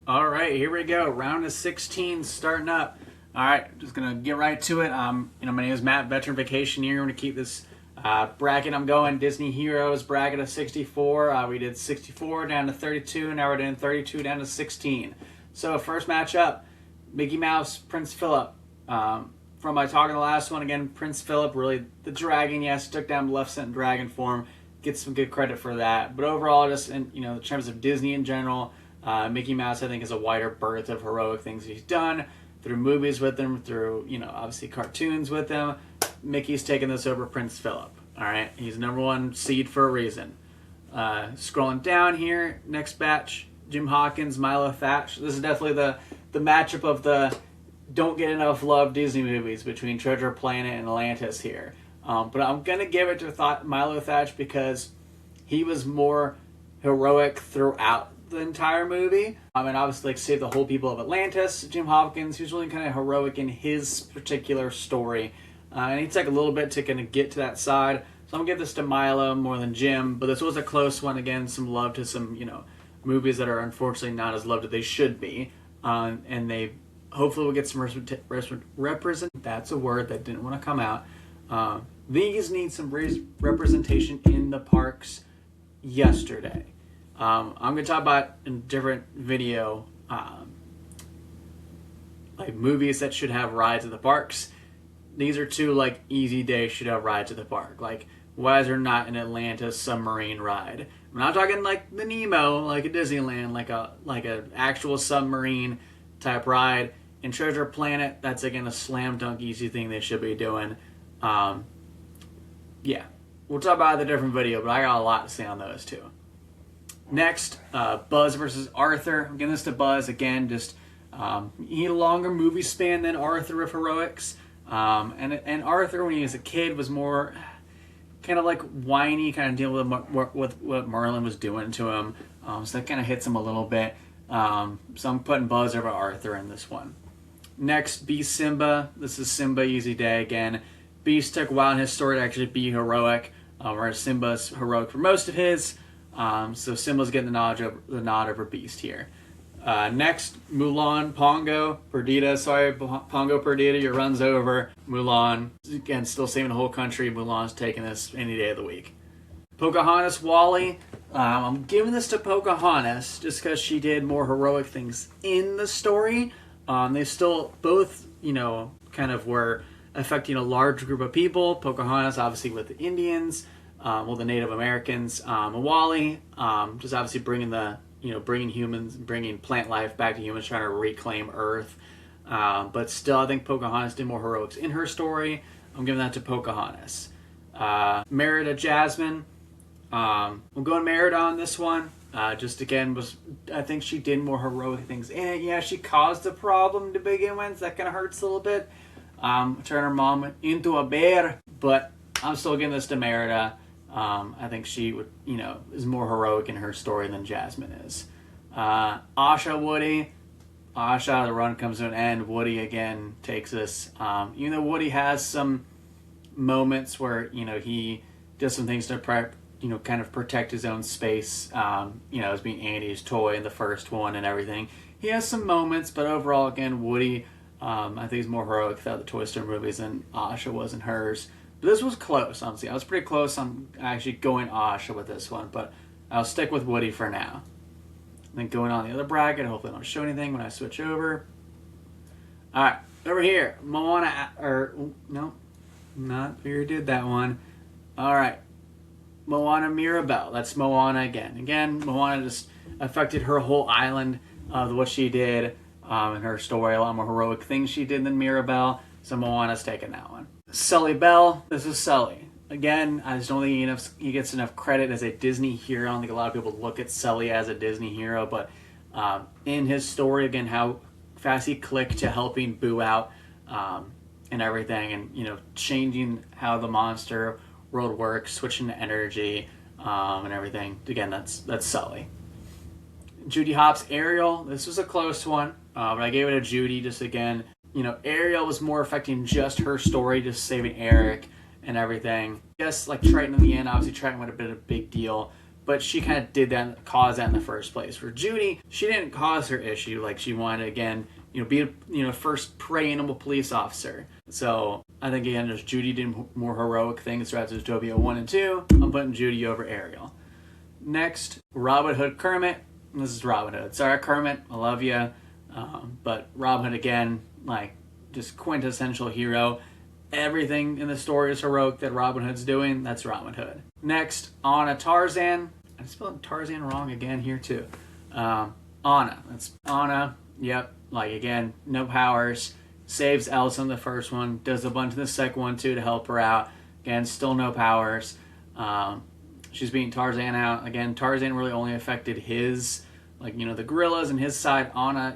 All right, here we go. Round of 16 starting up. All right, just gonna get right to it. My name is Matt, veteran vacationeer. I'm gonna keep this bracket. I'm going Disney Heroes bracket of 64. We did 64 down to 32. Now we're doing 32 down to 16. So first matchup, Mickey Mouse, Prince Philip. From my talk in the last one, again, Prince Philip, really the dragon. Yes, took down Maleficent in dragon form. Get some good credit for that. But overall, just in terms of Disney in general. Mickey Mouse, I think, is a wider berth of heroic things he's done through movies with him, through, obviously cartoons with him. Mickey's taken this over Prince Philip. All right, he's number one seed for a reason. Scrolling down here, next batch, Jim Hawkins, Milo Thatch. This is definitely the matchup of the don't get enough love Disney movies between Treasure Planet and Atlantis here. But I'm going to give it to Milo Thatch because he was more heroic throughout the entire movie. And obviously, like, save the whole people of Atlantis. Jim Hopkins, who's really kind of heroic in his particular story. And he took a little bit to kind of get to that side. So I'm going to give this to Milo more than Jim. But this was a close one. Again, some love to some, movies that are unfortunately not as loved as they should be. And they hopefully will get some represent. That's a word that didn't want to come out. These need some representation in the parks yesterday. I'm going to talk about in a different video, like movies that should have rides at the parks. These are two like easy days should have rides at the park. Like, why is there not an Atlantis submarine ride? I'm not talking like the Nemo, like a Disneyland, like a actual submarine type ride. In Treasure Planet, that's again a slam dunk easy thing they should be doing. Yeah, we'll talk about the different video, but I got a lot to say on those too. Next, Buzz versus Arthur. I'm giving this to Buzz again. Just he had a longer movie span than Arthur of heroics. And Arthur, when he was a kid, was more kind of like whiny, kind of dealing with what Merlin was doing to him. So that kind of hits him a little bit. So I'm putting Buzz over Arthur in this one. Next, Beast Simba. This is Simba easy day again. Beast took a while in his story to actually be heroic, whereas Simba's heroic for most of his. So Simba's getting the nod over Beast here. Next, Mulan, Pongo, Perdita. Sorry, Pongo, Perdita, your run's over. Mulan, again, still saving the whole country. Mulan's taking this any day of the week. Pocahontas, Wally. I'm giving this to Pocahontas just because she did more heroic things in the story. They still both, kind of were affecting a large group of people. Pocahontas, obviously, with the Indians. The Native Americans, Wally, just obviously bringing humans, bringing plant life back to humans, trying to reclaim Earth. But still, I think Pocahontas did more heroics in her story. I'm giving that to Pocahontas. Merida, Jasmine. We'll go on Merida on this one. Just again, I think she did more heroic things in it. Yeah, she caused the problem to begin with. That kind of hurts a little bit. Turn her mom into a bear, but I'm still giving this to Merida. I think she would, is more heroic in her story than Jasmine is. Asha, Woody. Asha, the run comes to an end. Woody again takes this. Even though Woody has some moments where, he does some things to kind of protect his own space, as being Andy's toy in the first one and everything. He has some moments, but overall, again, Woody, I think is more heroic throughout the Toy Story movies than Asha was in hers. This was close, honestly. I was pretty close on actually going Asha with this one, but I'll stick with Woody for now. Then going on the other bracket, hopefully I don't show anything when I switch over. Alright, over here, Moana, we already did that one. Alright, Moana Mirabelle. That's Moana again. Again, Moana just affected her whole island, what she did in her story. A lot more heroic things she did than Mirabelle, so Moana's taking that one. Sully Bell. This is Sully. Again, I just don't think he gets enough credit as a Disney hero. I don't think a lot of people look at Sully as a Disney hero, but in his story, again, how fast he clicked to helping Boo out and everything, and changing how the monster world works, switching to energy and everything. Again, that's Sully. Judy Hopps, Ariel. This was a close one, but I gave it to Judy just again. Ariel was more affecting just her story, just saving Eric and everything. Yes, like Triton in the end, obviously Triton would have been a big deal, but she kind of did that, cause that in the first place. For Judy, she didn't cause her issue. Like, she wanted to, again, be a, first prey animal police officer. So I think, again, just Judy did more heroic things throughout Zootopia 1 and 2. I'm putting Judy over Ariel. Next, Robin Hood Kermit. This is Robin Hood. Sorry, Kermit, I love you. But Robin Hood, again, like, just quintessential hero. Everything in the story is heroic that Robin Hood's doing. That's Robin Hood. Next, Anna Tarzan. I spelled Tarzan wrong again here too. Anna. That's Anna. Yep. Like, again, no powers. Saves Elsa in the first one. Does a bunch in the second one too to help her out. Again, still no powers. She's beating Tarzan out. Again, Tarzan really only affected his, like, the gorillas and his side. Anna,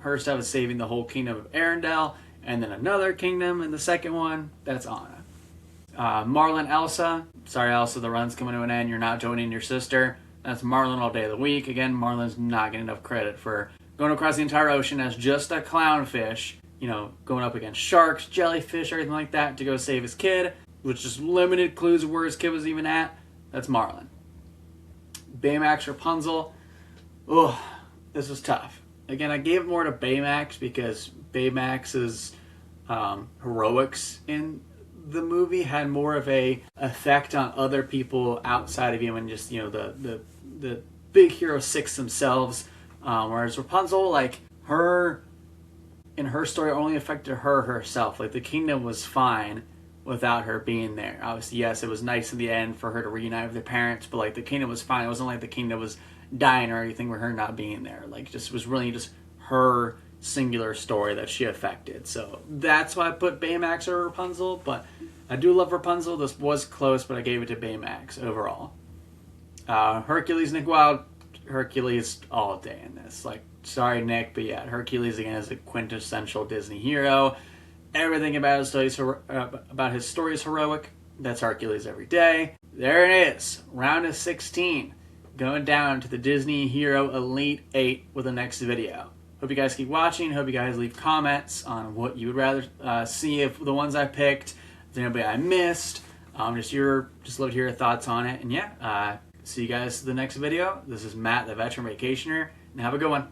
her stuff is saving the whole kingdom of Arendelle. And then another kingdom in the second one. That's Anna. Marlin Elsa. Sorry, Elsa, the run's coming to an end. You're not joining your sister. That's Marlin all day of the week. Again, Marlin's not getting enough credit for going across the entire ocean as just a clownfish. Going up against sharks, jellyfish, everything like that to go save his kid. With just limited clues of where his kid was even at. That's Marlin. Baymax Rapunzel. Oh, this was tough. Again, I gave more to Baymax because Baymax's heroics in the movie had more of a effect on other people outside of him and just, the big hero six themselves. Whereas Rapunzel, like, her story only affected her herself. Like, the kingdom was fine without her being there. Obviously, yes, it was nice in the end for her to reunite with her parents, but, like, the kingdom was fine. It wasn't like the kingdom was dying or anything with her not being there. Like, just was really just her singular story that she affected. So that's why I put Baymax over Rapunzel, but I do love Rapunzel. This was close, but I gave it to Baymax overall. Hercules, Nick Wilde. Hercules all day in this. Like, sorry, Nick, but yeah, Hercules, again, is a quintessential Disney hero. Everything about his story is heroic. That's Hercules every day. There it is. Round of 16. Going down to the Disney Hero Elite 8 with the next video. Hope you guys keep watching. Hope you guys leave comments on what you would rather see if the ones I picked. If there's anybody I missed. Just love to hear your thoughts on it. And yeah, see you guys in the next video. This is Matt, the Veteran Vacationer, and have a good one.